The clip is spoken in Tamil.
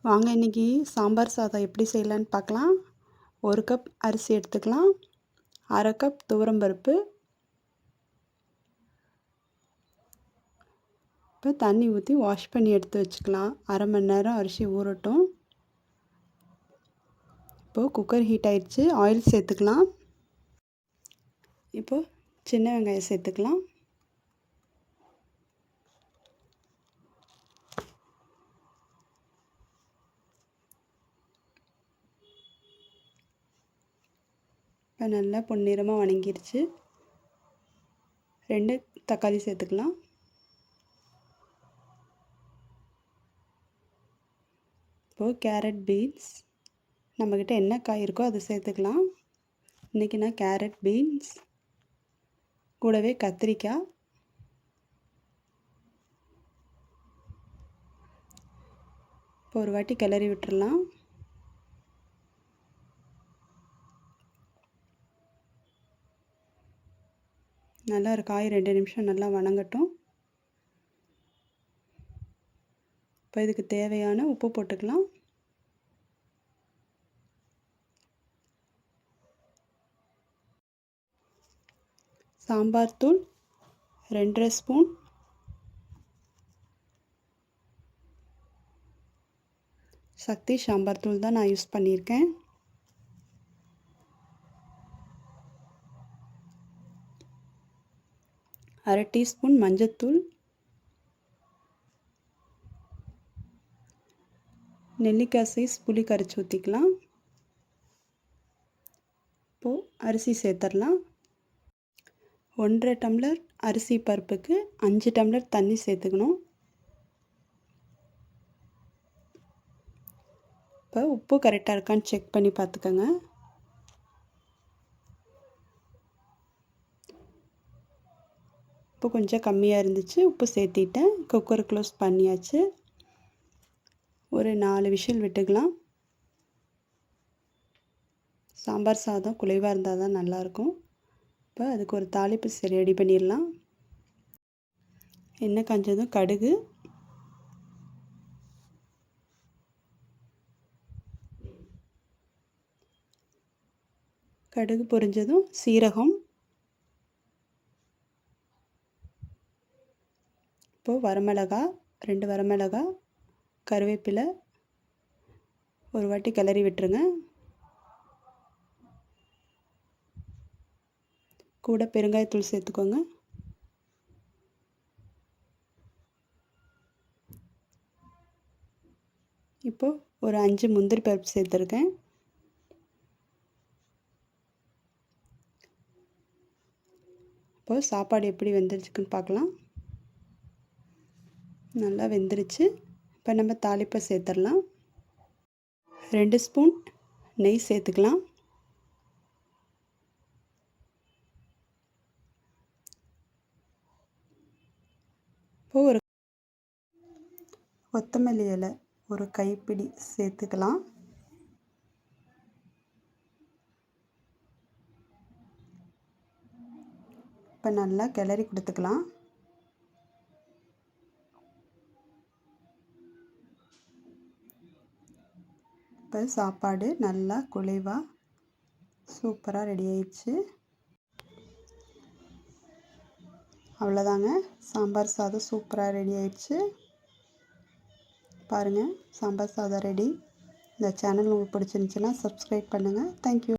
வாங்க இன்றைக்கி சாம்பார் சாதம் எப்படி செய்யலான்னு பார்க்கலாம். 1 கப் அரிசி எடுத்துக்கலாம். 1/2 கப் துவரம்பருப்பு. இப்போ தண்ணி ஊற்றி வாஷ் பண்ணி எடுத்து வச்சுக்கலாம். 1/2 மணி நேரம் அரிசி ஊறட்டும். இப்போது குக்கர் ஹீட் ஆயிடுச்சு. ஆயில் சேர்த்துக்கலாம். இப்போது சின்ன வெங்காயம் சேர்த்துக்கலாம். இப்போ நல்லா பொன்னிறமாக வணங்கிருச்சு. 2 தக்காளி சேர்த்துக்கலாம். இப்போது கேரட், பீன்ஸ், நம்மக்கிட்ட என்ன காய் இருக்கோ அதை சேர்த்துக்கலாம். இன்றைக்கி நான் கேரட், பீன்ஸ் கூடவே கத்திரிக்காய், இப்போ ஒரு வாட்டி கிளறி விட்டுறலாம். நல்லா ஒரு காய் 2 நிமிஷம் நல்லா வணங்கட்டும். இப்போ இதுக்கு தேவையான உப்பு போட்டுக்கலாம். சாம்பார் தூள் 2.5 ஸ்பூன். சக்தி சாம்பார் தூள் தான் நான் யூஸ் பண்ணியிருக்கேன். அரை டீஸ்பூன் மஞ்சத்தூள், நெல்லிக்காய் சைஸ் புளி கரைச்சி ஊற்றிக்கலாம். இப்போது அரிசி சேர்த்துடலாம். 1.5 டம்ளர் அரிசி பருப்புக்கு 5 டம்ளர் தண்ணி சேர்த்துக்கணும். இப்போ உப்பு கரெக்டாக இருக்கான்னு செக் பண்ணி பார்த்துக்கோங்க. உப்பு கொஞ்சம் கம்மியாக இருந்துச்சு, உப்பு சேர்த்திட்டேன். குக்கர் க்ளோஸ் பண்ணியாச்சு. ஒரு 4 விசில் விட்டுக்கலாம். சாம்பார் சாதம் குழைவாக இருந்தால் தான் நல்லாயிருக்கும். இப்போ அதுக்கு ஒரு தாளிப்பு ரெடி பண்ணிடலாம். எண்ணெய் காஞ்சதும் கடுகு, கடுகு பொரிஞ்சதும் சீரகம், இப்போது வரமிளகா 2 வரமிளகா, கருவேப்பிலை ஒரு வாட்டி கிளறி விட்டுருங்க. கூட பெருங்காயத்தூள் சேர்த்துக்கோங்க. இப்போது ஒரு 5 முந்திரி பருப்பு சேர்த்துருக்கேன். இப்போது சாப்பாடு எப்படி வெந்துருச்சுன்னு பார்க்கலாம். நல்லா வெந்துருச்சு. இப்போ நம்ம தாளிப்பை சேர்த்துடலாம். 2 ஸ்பூன் நெய் சேர்த்துக்கலாம். இப்போ ஒரு கொத்தமல்லி இலை ஒரு கைப்பிடி சேர்த்துக்கலாம். இப்போ நல்லா கிளறி கொடுத்துக்கலாம். இப்போ சாப்பாடு நல்லா குழைவாக சூப்பராக ரெடி ஆயிடுச்சு. அவ்வளோதாங்க, சாம்பார் சாதம் சூப்பராக ரெடி ஆயிடுச்சு. பாருங்கள், சாம்பார் சாதம் ரெடி. இந்த சேனல் உங்களுக்கு பிடிச்சிருந்துச்சுன்னா சப்ஸ்கிரைப் பண்ணுங்கள். தேங்க்யூ.